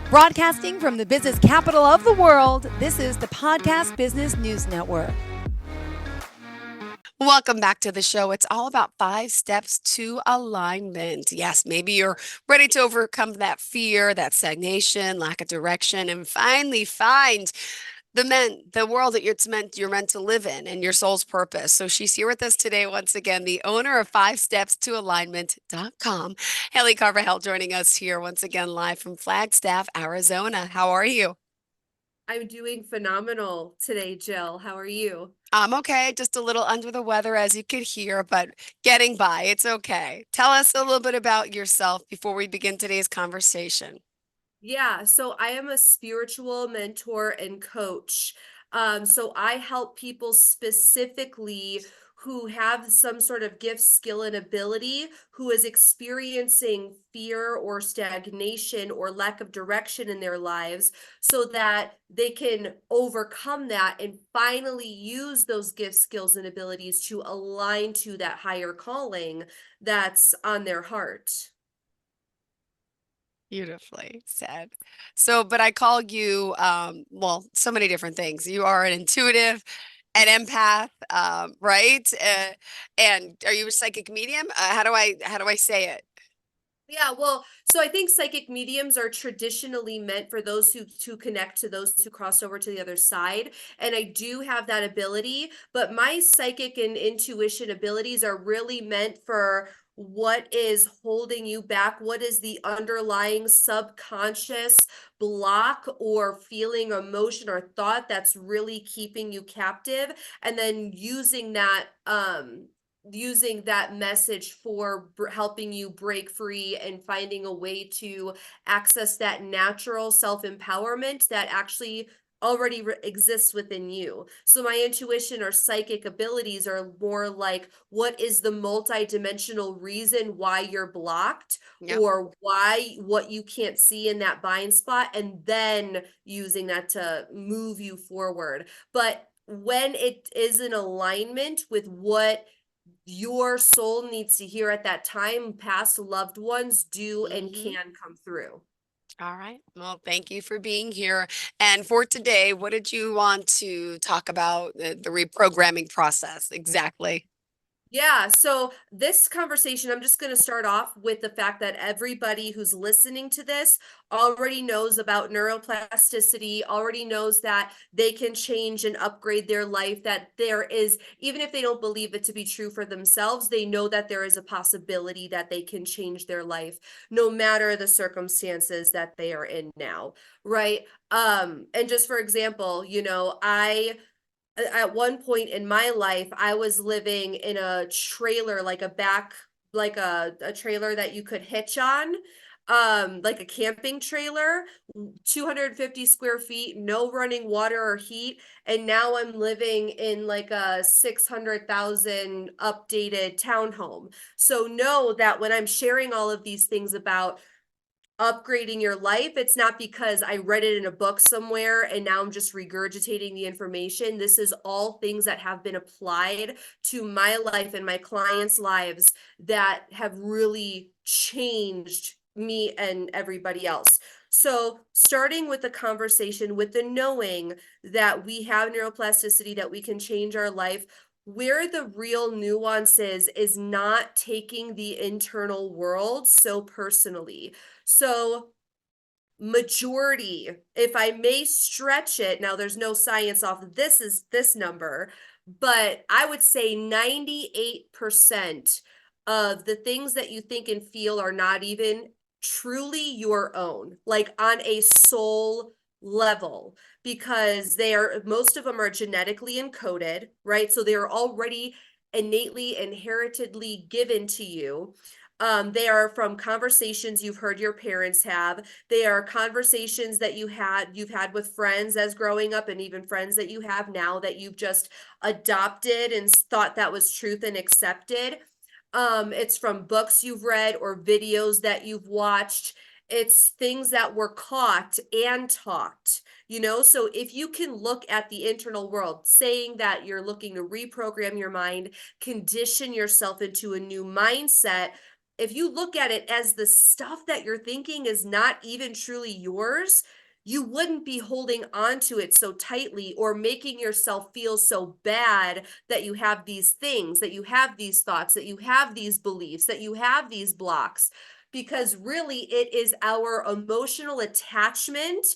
Broadcasting from the business capital of the world, this is the Podcast Business News Network. Welcome back to the show. It's all about 5 steps to alignment. Yes, maybe you're ready to overcome that fear, that stagnation, lack of direction, and finally find the world that you're meant to live in and your soul's purpose. So she's here with us today once again, the owner of 5stepstoalignment.com. Haley Carbajal joining us here once again live from Flagstaff, Arizona. How are you? I'm doing phenomenal today, Jill. How are you? I'm okay, just a little under the weather, as you could hear, but getting by. It's okay. Tell us a little bit about yourself before we begin today's conversation. Yeah, so I am a spiritual mentor and coach. So I help people specifically who have some sort of gift, skill, and ability, who is experiencing fear or stagnation or lack of direction in their lives, so that they can overcome that and finally use those gifts, skills, and abilities to align to that higher calling that's on their heart. Beautifully said. So, but I call you, well, so many different things. You are an intuitive, an empath, right? And are you a psychic medium? How do I say it? Yeah, well, so I think psychic mediums are traditionally meant for those who to connect to those who cross over to the other side. And I do have that ability, but my psychic and intuition abilities are really meant for what is holding you back, what is the underlying subconscious block or feeling, emotion, or thought that's really keeping you captive, and then using that message for helping you break free and finding a way to access that natural self-empowerment that actually already exists within you. So my intuition or psychic abilities are more like, what is the multi-dimensional reason why you're blocked, Yep. or why what you can't see in that blind spot, and then using that to move you forward. But when it is in alignment with what your soul needs to hear at that time, past loved ones do and Hmm. can come through. All right. Well, thank you for being here. And for today, what did you want to talk about? The reprogramming process, exactly. Yeah, so this conversation, I'm just going to start off with the fact that everybody who's listening to this already knows about neuroplasticity, already knows that they can change and upgrade their life, that there is, even if they don't believe it to be true for themselves, they know that there is a possibility that they can change their life no matter the circumstances that they are in now, right? And just for example, at one point in my life, I was living in a trailer, like a trailer that you could hitch on, like a camping trailer, 250 square feet, no running water or heat. And now I'm living in like a 600,000 updated townhome. So know that when I'm sharing all of these things about upgrading your life, it's not because I read it in a book somewhere and now I'm just regurgitating the information. This is all things that have been applied to my life and my clients' lives that have really changed me and everybody else. So, starting with the conversation, with the knowing that we have neuroplasticity, that we can change our life, where the real nuance is not taking the internal world so personally. So majority, if I may stretch it, now there's no science off of this number, but I would say 98% of the things that you think and feel are not even truly your own, like on a soul level, because they are, most of them are genetically encoded, right? So they are already innately, inheritedly given to you. They are from conversations you've heard your parents have. They are conversations that you've had with friends as growing up, and even friends that you have now that you've just adopted and thought that was truth and accepted. It's from books you've read or videos that you've watched. It's things that were caught and taught. So if you can look at the internal world, saying that you're looking to reprogram your mind, condition yourself into a new mindset, if you look at it as the stuff that you're thinking is not even truly yours, you wouldn't be holding on to it so tightly or making yourself feel so bad that you have these things, that you have these thoughts, that you have these beliefs, that you have these blocks. Because really, it is our emotional attachment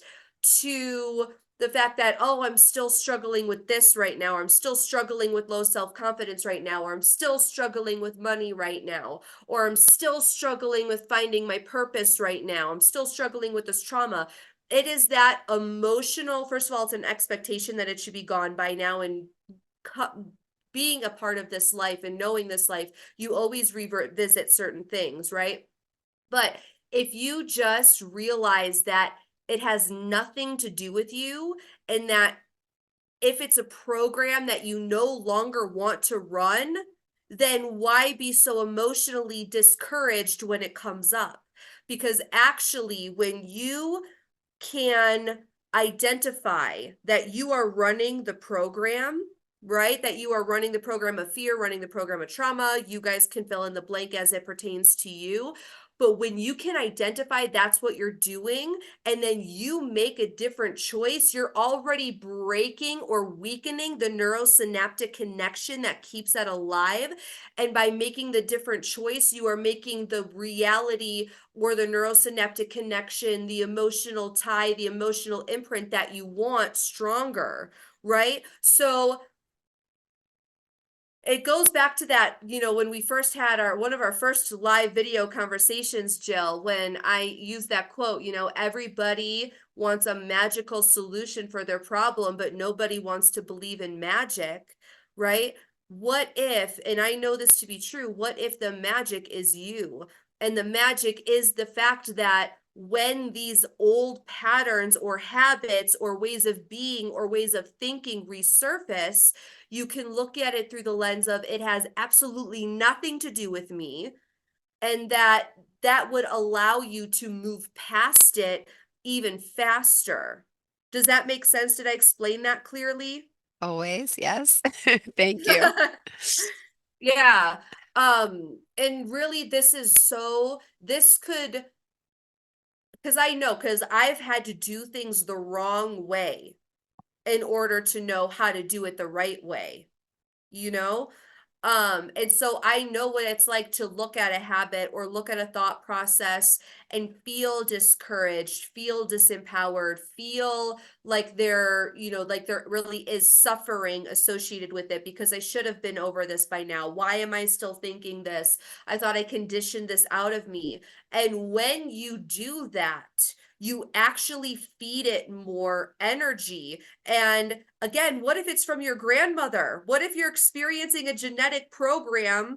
to the fact that, oh, I'm still struggling with this right now, or I'm still struggling with low self-confidence right now, or I'm still struggling with money right now, or I'm still struggling with finding my purpose right now, I'm still struggling with this trauma. It is that emotional, first of all, it's an expectation that it should be gone by now, and being a part of this life and knowing this life, you always revisit certain things, right? But if you just realize that it has nothing to do with you, and that if it's a program that you no longer want to run, then why be so emotionally discouraged when it comes up? Because actually, when you can identify that you are running the program, right? That you are running the program of fear, running the program of trauma. You guys can fill in the blank as it pertains to you. But when you can identify that's what you're doing, and then you make a different choice, you're already breaking or weakening the neurosynaptic connection that keeps that alive. And by making the different choice, you are making the reality or the neurosynaptic connection, the emotional tie, the emotional imprint that you want stronger, right? So it goes back to that, when we first had one of our first live video conversations, Jill, when I used that quote, everybody wants a magical solution for their problem, but nobody wants to believe in magic, right? What if, and I know this to be true, what if the magic is you? And the magic is the fact that when these old patterns or habits or ways of being or ways of thinking resurface, you can look at it through the lens of it has absolutely nothing to do with me, and that would allow you to move past it even faster. Does that make sense? Did I explain that clearly? Always, yes. Thank you. Yeah. And really this could, because I've had to do things the wrong way in order to know how to do it the right way, you know? And so I know what it's like to look at a habit or look at a thought process and feel discouraged, feel disempowered, feel like like there really is suffering associated with it, because I should have been over this by now. Why am I still thinking this? I thought I conditioned this out of me. And when you do that, you actually feed it more energy. And again, what if it's from your grandmother? What if you're experiencing a genetic program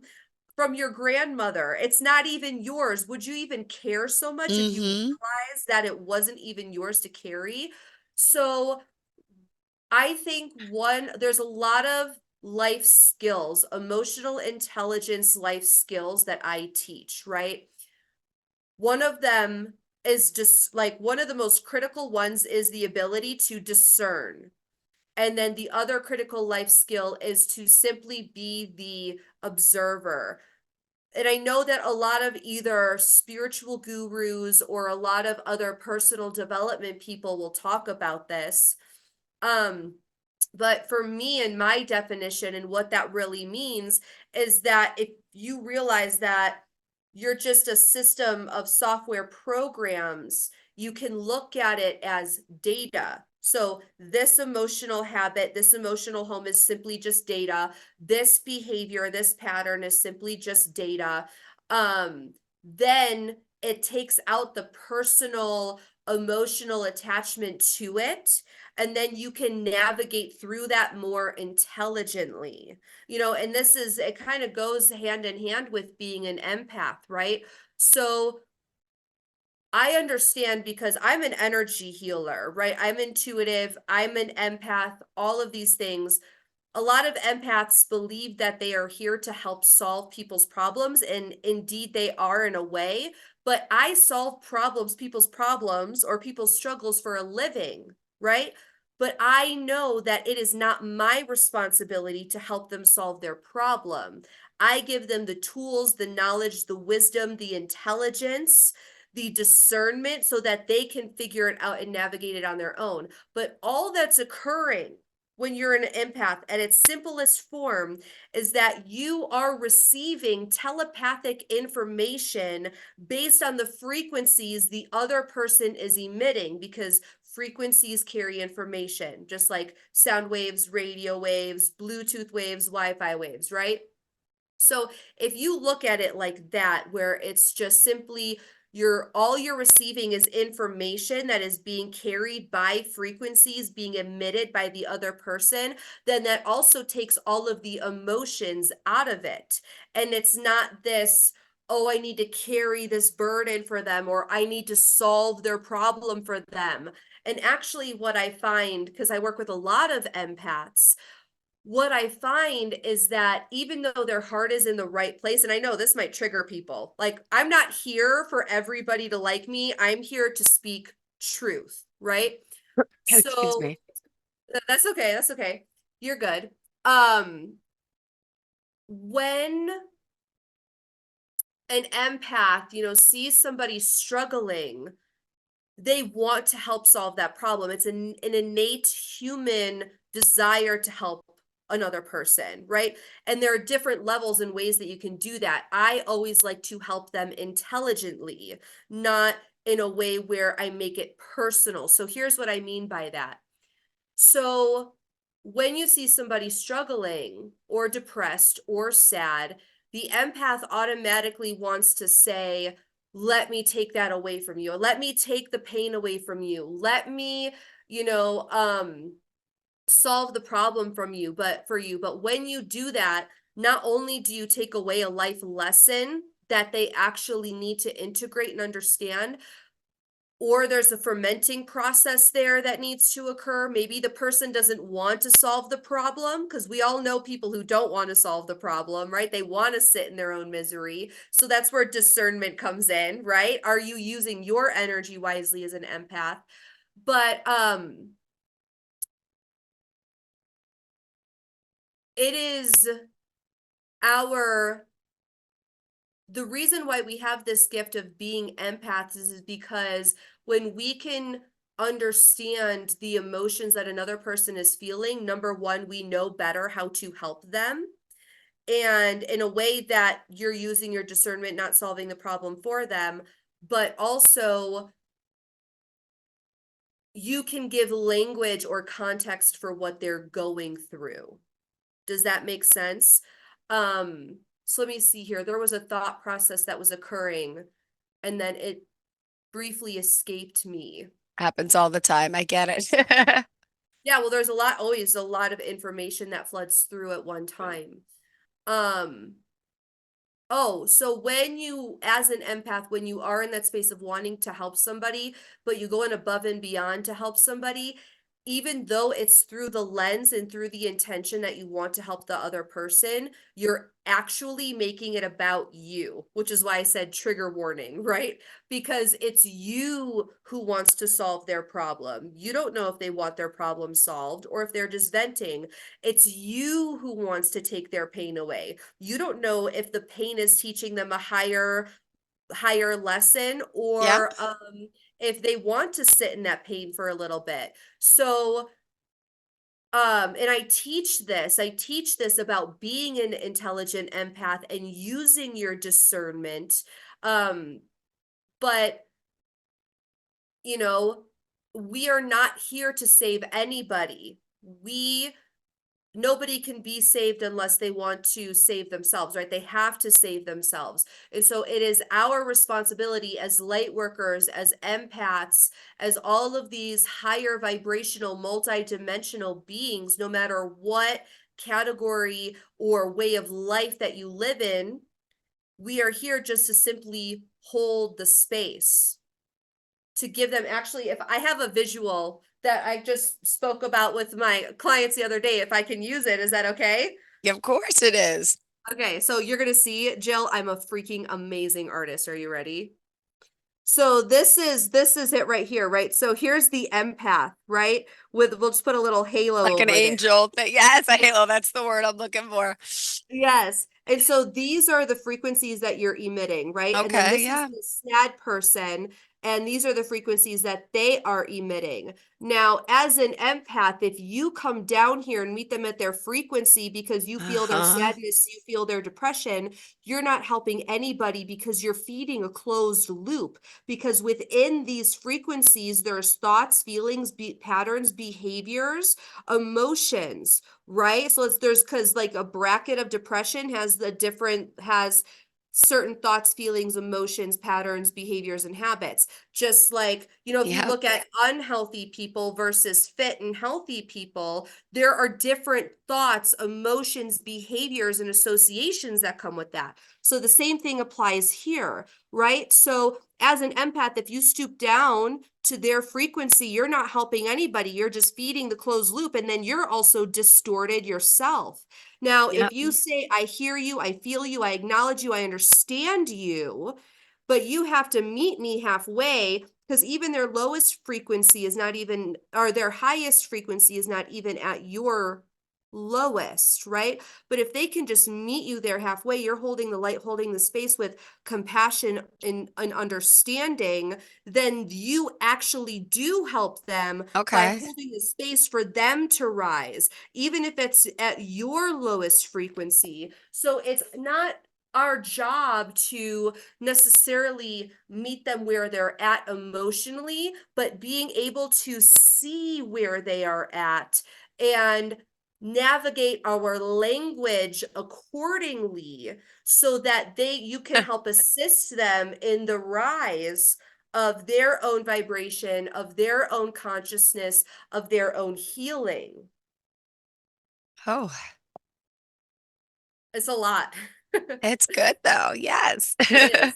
from your grandmother? It's not even yours. Would you even care so much if you Mm-hmm. realized that it wasn't even yours to carry? So I think there's a lot of life skills, emotional intelligence life skills that I teach, right? One of them is just like one of the most critical ones is the ability to discern. And then the other critical life skill is to simply be the observer. And I know that a lot of either spiritual gurus or a lot of other personal development people will talk about this. Um, but for me and my definition and what that really means is that if you realize that you're just a system of software programs, you can look at it as data. So this emotional habit, this emotional home is simply just data. This behavior, this pattern is simply just data. Then it takes out the personal emotional attachment to it, and then you can navigate through that more intelligently. And it kind of goes hand in hand with being an empath, right? So I understand, because I'm an energy healer, right? I'm intuitive, I'm an empath, all of these things. A lot of empaths believe that they are here to help solve people's problems, and indeed they are in a way, but I solve people's problems or people's struggles for a living, right? But I know that it is not my responsibility to help them solve their problem. I give them the tools, the knowledge, the wisdom, the intelligence, the discernment so that they can figure it out and navigate it on their own. But all that's occurring when you're an empath at its simplest form is that you are receiving telepathic information based on the frequencies the other person is emitting, because frequencies carry information, just like sound waves, radio waves, Bluetooth waves, Wi-Fi waves, right? So if you look at it like that, where it's just simply all you're receiving is information that is being carried by frequencies being emitted by the other person, then that also takes all of the emotions out of it. And it's not this, oh, I need to carry this burden for them, or I need to solve their problem for them. And actually, what I find, because I work with a lot of empaths, what I find is that even though their heart is in the right place, and I know this might trigger people, like, I'm not here for everybody to like me. I'm here to speak truth, right? Excuse So me. that's okay. That's okay. You're good. Um, when an empath, sees somebody struggling, they want to help solve that problem. It's an innate human desire to help another person, right? And there are different levels and ways that you can do that. I always like to help them intelligently, not in a way where I make it personal. So here's what I mean by that. So when you see somebody struggling or depressed or sad, the empath automatically wants to say, let me take that away from you. Let me take the pain away from you. Let me, solve the problem from you, but for you. But when you do that, not only do you take away a life lesson that they actually need to integrate and understand, or there's a fermenting process there that needs to occur. Maybe the person doesn't want to solve the problem, because we all know people who don't want to solve the problem, right? They want to sit in their own misery. So that's where discernment comes in, right? Are you using your energy wisely as an empath? But it is the reason why we have this gift of being empaths is because when we can understand the emotions that another person is feeling, number one, we know better how to help them. And in a way that you're using your discernment, not solving the problem for them, but also you can give language or context for what they're going through. Does that make sense? So let me see here. There was a thought process that was occurring, and then it briefly escaped me. Happens all the time. I get it. Yeah, well, there's always a lot of information that floods through at one time. Um, Oh, so when you, as an empath, when you are in that space of wanting to help somebody, but you go in above and beyond to help somebody, even though it's through the lens and through the intention that you want to help the other person, you're actually making it about you, which is why I said trigger warning, right? Because it's you who wants to solve their problem. You don't know if they want their problem solved or if they're just venting. It's you who wants to take their pain away. You don't know if the pain is teaching them a higher lesson, Yep. or if they want to sit in that pain for a little bit. So and I teach this about being an intelligent empath and using your discernment. But you know, we are not here to save anybody. Nobody can be saved unless they want to save themselves, right? They have to save themselves. And so it is our responsibility as light workers, as empaths, as all of these higher vibrational, multidimensional beings, no matter what category or way of life that you live in, we are here just to simply hold the space, to give them, actually, if I have a visual that I just spoke about with my clients the other day, if I can use it, is that okay? Of course it is. Okay, so you're gonna see, Jill, I'm a freaking amazing artist. Are you ready? So this is it right here, right? So here's the empath, right? We'll just put a little halo Like an over there. angel thing. Yes, a halo. That's the word I'm looking for. Yes. And so these are the frequencies that you're emitting, right? And then Okay, this is yeah. the sad person, and these are the frequencies that they are emitting. Now, as an empath, if you come down here and meet them at their frequency because you feel their Uh-huh. sadness, you feel their depression, you're not helping anybody because you're feeding a closed loop. Because within these frequencies, there's thoughts, feelings, patterns, behaviors, emotions, right? So there's because like a bracket of depression has certain thoughts, feelings, emotions, patterns, behaviors, and habits. Just like, if you Yep. look at unhealthy people versus fit and healthy people, there are different thoughts, emotions, behaviors, and associations that come with that. So the same thing applies here, right? So as an empath, if you stoop down to their frequency, you're not helping anybody. You're just feeding the closed loop. And then you're also distorted yourself. Now, if Yep. you say, I hear you, I feel you, I acknowledge you, I understand you, but you have to meet me halfway, because even their lowest frequency is not even, or their highest frequency is not even at your lowest, right? But if they can just meet you there halfway, you're holding the light, holding the space with compassion and understanding, then you actually do help them by Okay. holding the space for them to rise, even if it's at your lowest frequency. So it's not our job to necessarily meet them where they're at emotionally, but being able to see where they are at and navigate our language accordingly so that you can help assist them in the rise of their own vibration, of their own consciousness, of their own healing. Oh, It's a lot. it's good though. Yes. It is.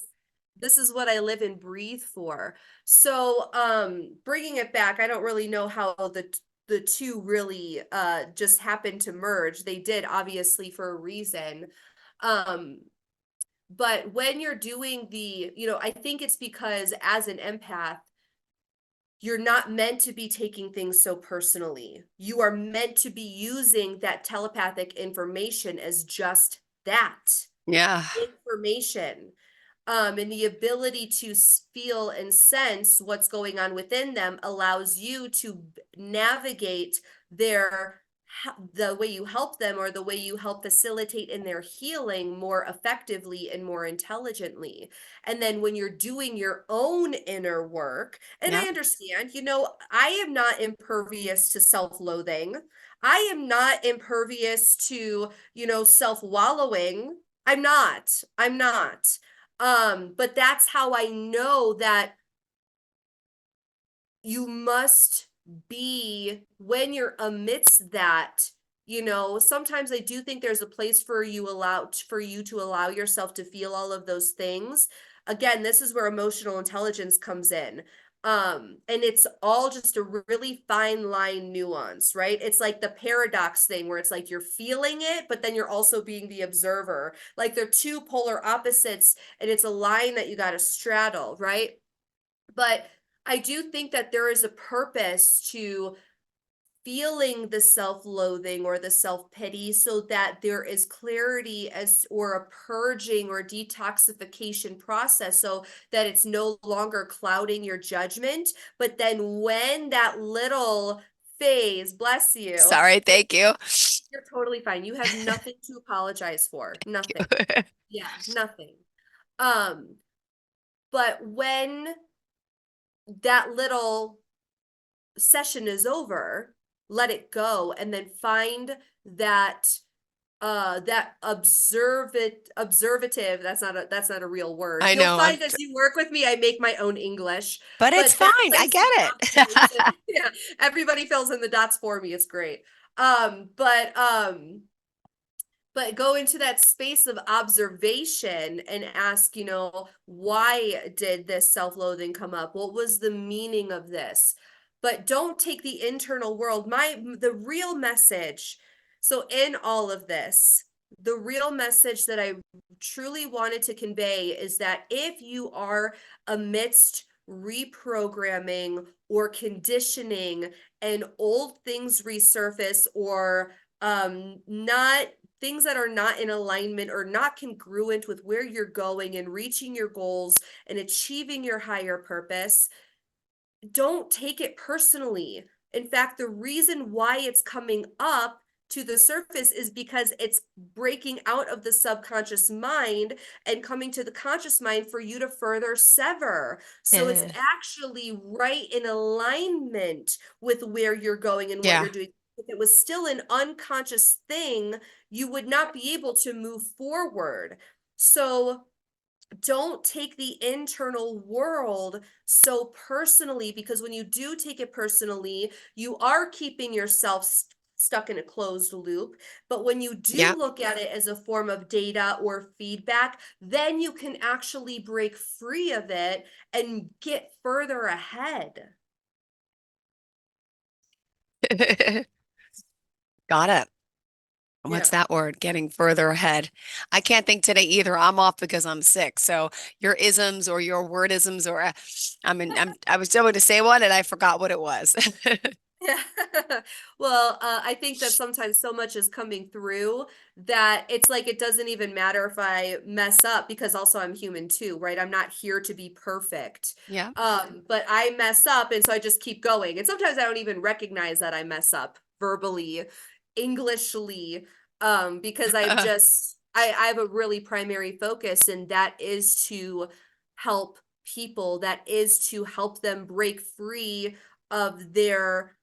This is what I live and breathe for. So, bringing it back, I don't really know how the two really just happened to merge. They did, obviously, for a reason. Um, but when you're doing I think it's because as an empath, you're not meant to be taking things so personally. You are meant to be using that telepathic information as just that Yeah. information. And the ability to feel and sense what's going on within them allows you to navigate the way you help them, or the way you help facilitate in their healing more effectively and more intelligently. And then when you're doing your own inner work, and I Yep. understand, I am not impervious to self-loathing. I am not impervious to, self-wallowing. I'm not. But that's how I know that you must be when you're amidst that. Sometimes I do think there's a place for you to allow yourself to feel all of those things. Again, this is where emotional intelligence comes in. And it's all just a really fine line nuance, right? It's like the paradox thing where it's like you're feeling it, but then you're also being the observer. Like they're two polar opposites, and it's a line that you got to straddle, right? But I do think that there is a purpose to feeling the self-loathing or the self-pity, so that there is clarity or a purging or detoxification process, so that it's no longer clouding your judgment. But then when that little phase, bless you, Sorry. Thank you. you're totally fine. You have nothing to apologize for. Nothing. Yeah, nothing. Um, but when that little session is over, let it go, and then find that observative, that's not a real word. I You'll know. find as you work with me, I make my own English, But it's but that fine. I place of get observation, it. yeah, everybody fills in the dots for me. It's great. But go into that space of observation and ask, why did this self-loathing come up? What was the meaning of this? But don't take the internal world. The real message. So in all of this, The real message that I truly wanted to convey is that if you are amidst reprogramming or conditioning and old things resurface, or not things that are not in alignment or not congruent with where you're going and reaching your goals and achieving your higher purpose, don't take it personally. In fact, the reason why it's coming up to the surface is because it's breaking out of the subconscious mind and coming to the conscious mind for you to further sever. So it's Eh, actually right in alignment with where you're going and what yeah. you're doing. If it was still an unconscious thing, you would not be able to move forward. So don't take the internal world so personally, because when you do take it personally, you are keeping yourself stuck in a closed loop. But when you do Yeah. look at it as a form of data or feedback, then you can actually break free of it and get further ahead. Got it. What's Yeah. that word? Getting further ahead. I can't think today either. I'm off because I'm sick. So your isms or your wordisms, or I was able to say one and I forgot what it was. Yeah. Well, I think that sometimes so much is coming through that it's like it doesn't even matter if I mess up, because also I'm human too, right? I'm not here to be perfect. Yeah. But I mess up, and so I just keep going. And sometimes I don't even recognize that I mess up verbally, Englishly, because I have a really primary focus, and that is to help people, that is to help them break free of their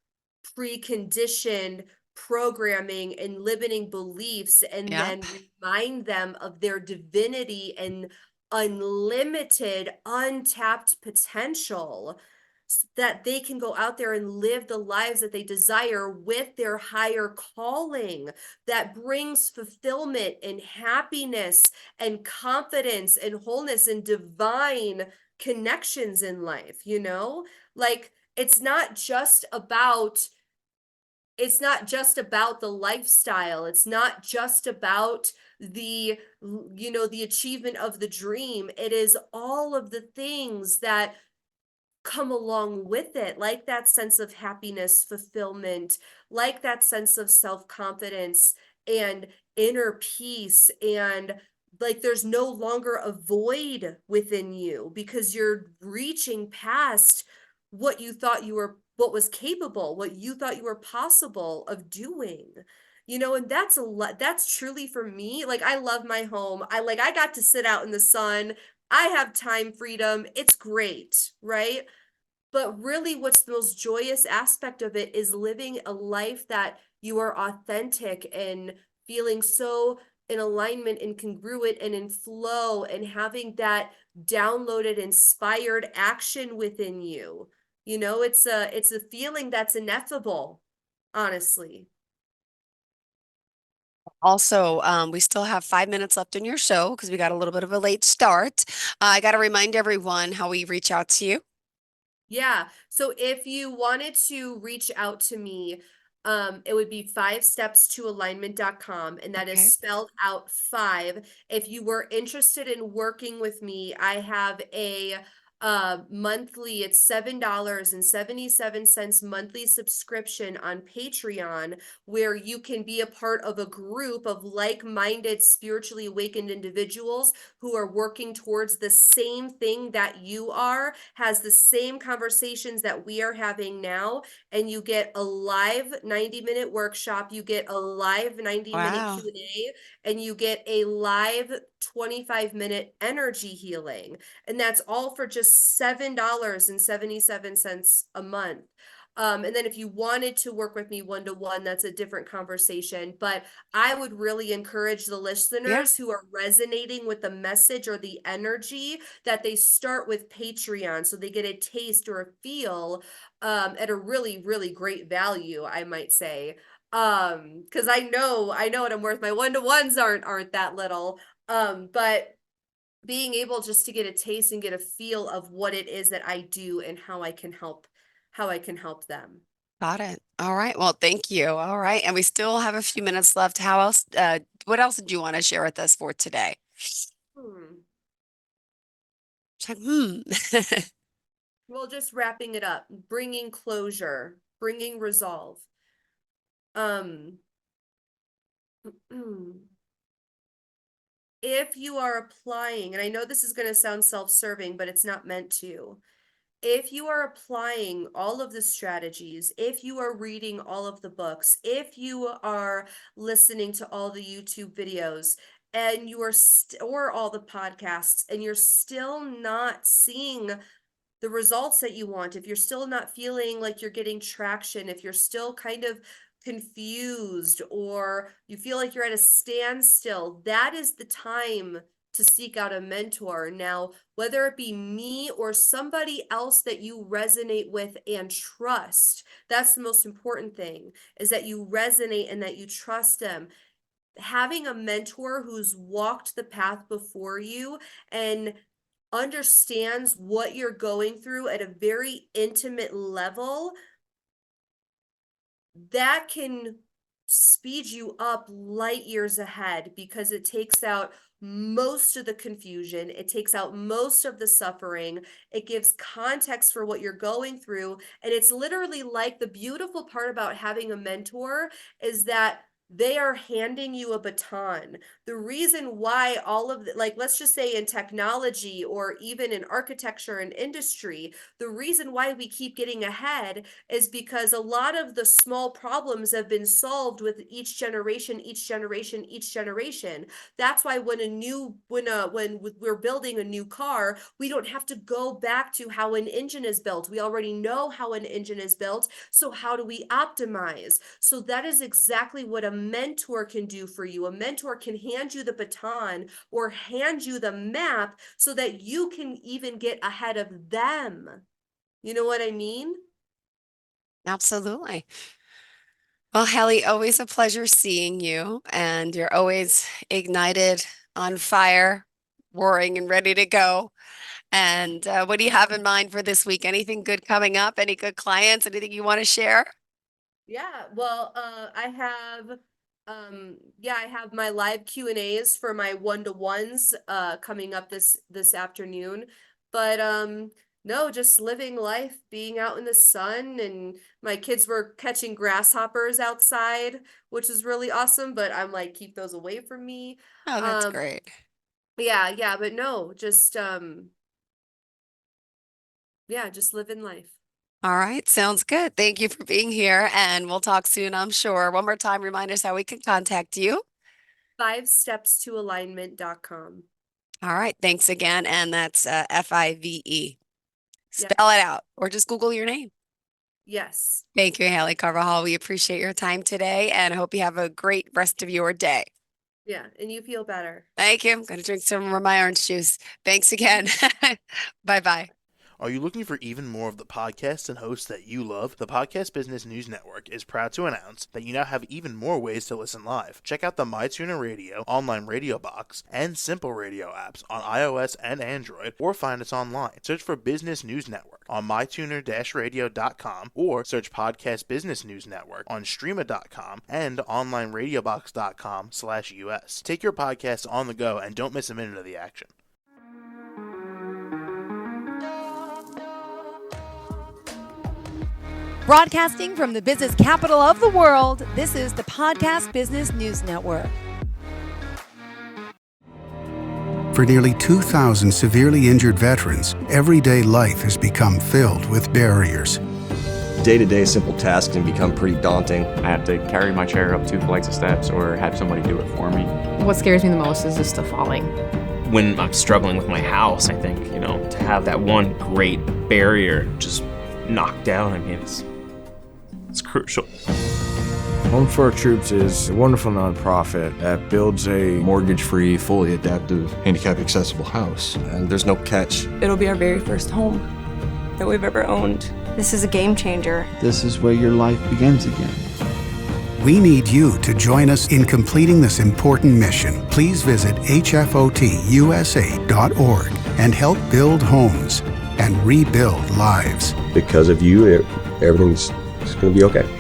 preconditioned programming and limiting beliefs, and Yeah. then remind them of their divinity and unlimited, untapped potential, so that they can go out there and live the lives that they desire with their higher calling that brings fulfillment and happiness and confidence and wholeness and divine connections in life, you know? Like, it's not just about the lifestyle. It's not just about the achievement of the dream. It is all of the things that come along with it, like that sense of happiness, fulfillment, like that sense of self-confidence and inner peace. And like there's no longer a void within you because you're reaching past what you thought you were, what was capable, what you thought you were possible of doing. And that's a lot. That's truly for me. Like, I love my home. I got to sit out in the sun. I have time freedom. It's great, right? But really, what's the most joyous aspect of it is living a life that you are authentic and feeling so in alignment and congruent and in flow, and having that downloaded, inspired action within you. It's a feeling that's ineffable, honestly. Also, we still have 5 minutes left in your show because we got a little bit of a late start. I got to remind everyone how we reach out to you. Yeah. So if you wanted to reach out to me, it would be 5steps2alignment.com, and that is Okay. spelled out five. If you were interested in working with me, I have a monthly, it's $7.77 monthly subscription on Patreon, where you can be a part of a group of like-minded, spiritually awakened individuals who are working towards the same thing that you are, has the same conversations that we are having now. And you get a live 90-minute workshop, you get a live 90-minute Wow. Q&A, and you get a live 25-minute energy healing. And that's all for just $7.77 a month. And then if you wanted to work with me one-to-one, that's a different conversation. But I would really encourage the Yeah. listeners who are resonating with the message or the energy that they start with Patreon, so they get a taste or a feel, at a really, really great value, I might say. Because I know what I'm worth. My one-to-ones aren't that little. But being able just to get a taste and get a feel of what it is that I do and how I can help them. Got it. All right. Well, thank you. All right. And we still have a few minutes left. How else, what else did you want to share with us for today? Hmm. It's like, Well, just wrapping it up, bringing closure, bringing resolve. Um, if you are applying, and I know this is going to sound self-serving, but it's not meant to. If you are applying all of the strategies, if you are reading all of the books, if you are listening to all the YouTube videos, and you are or all the podcasts, and you're still not seeing the results that you want, if you're still not feeling like you're getting traction, if you're still kind of confused or you feel like you're at a standstill, that is the time to seek out a mentor. Now, whether it be me or somebody else that you resonate with and trust, that's the most important thing, is that you resonate and that you trust them. Having a mentor who's walked the path before you and understands what you're going through at a very intimate level, that can speed you up light years ahead, because it takes out most of the confusion, it takes out most of the suffering, it gives context for what you're going through. And it's literally like, the beautiful part about having a mentor is that they are handing you a baton. The reason why all of the, like, let's just say in technology or even in architecture and industry, the reason why we keep getting ahead is because a lot of the small problems have been solved with each generation, each generation, each generation. That's why when we're building a new car, we don't have to go back to how an engine is built. We already know how an engine is built. So how do we optimize? So that is exactly what a mentor can do for you. A mentor can hand you the baton or hand you the map so that you can even get ahead of them. You know what I mean? absolutely. Well, Hallie, always a pleasure seeing you, and you're always ignited, on fire, roaring and ready to go. And what do you have in mind for this week? Anything good coming up? Any good clients? Anything you want to share? Yeah, well, I have my live Q&As for my one-to-ones coming up this afternoon. But no, just living life, being out in the sun, and my kids were catching grasshoppers outside, which is really awesome, but I'm like, keep those away from me. Oh, that's great. Yeah, but no, just just living life. All right, sounds good. Thank you for being here, and we'll talk soon, I'm sure. One more time, remind us how we can contact you. 5stepstoalignment.com. All right, thanks again. And that's FIVE. Yeah. Spell it out, or just Google your name. Yes. Thank you, Hallie Carbajal. We appreciate your time today, and I hope you have a great rest of your day. Yeah, and you feel better. Thank you. I'm going to drink some of my orange juice. Thanks again. Bye-bye. Are you looking for even more of the podcasts and hosts that you love? The Podcast Business News Network is proud to announce that you now have even more ways to listen live. Check out the MyTuner Radio, online radio box, and Simple Radio apps on iOS and Android, or find us online. Search for Business News Network on mytuner-radio.com, or search Podcast Business News Network on streama.com and onlineradiobox.com/US. Take your podcasts on the go and don't miss a minute of the action. Broadcasting from the business capital of the world, this is the Podcast Business News Network. For nearly 2,000 severely injured veterans, everyday life has become filled with barriers. Day-to-day simple tasks can become pretty daunting. I have to carry my chair up 2 flights of steps or have somebody do it for me. What scares me the most is just the falling. When I'm struggling with my house, I think, to have that one great barrier just knocked down, it's crucial. Home for Our Troops is a wonderful nonprofit that builds a mortgage-free, fully adaptive, handicap-accessible house. And there's no catch. It'll be our very first home that we've ever owned. This is a game changer. This is where your life begins again. We need you to join us in completing this important mission. Please visit hfotusa.org and help build homes and rebuild lives. Because of you, everything's It's going to be okay.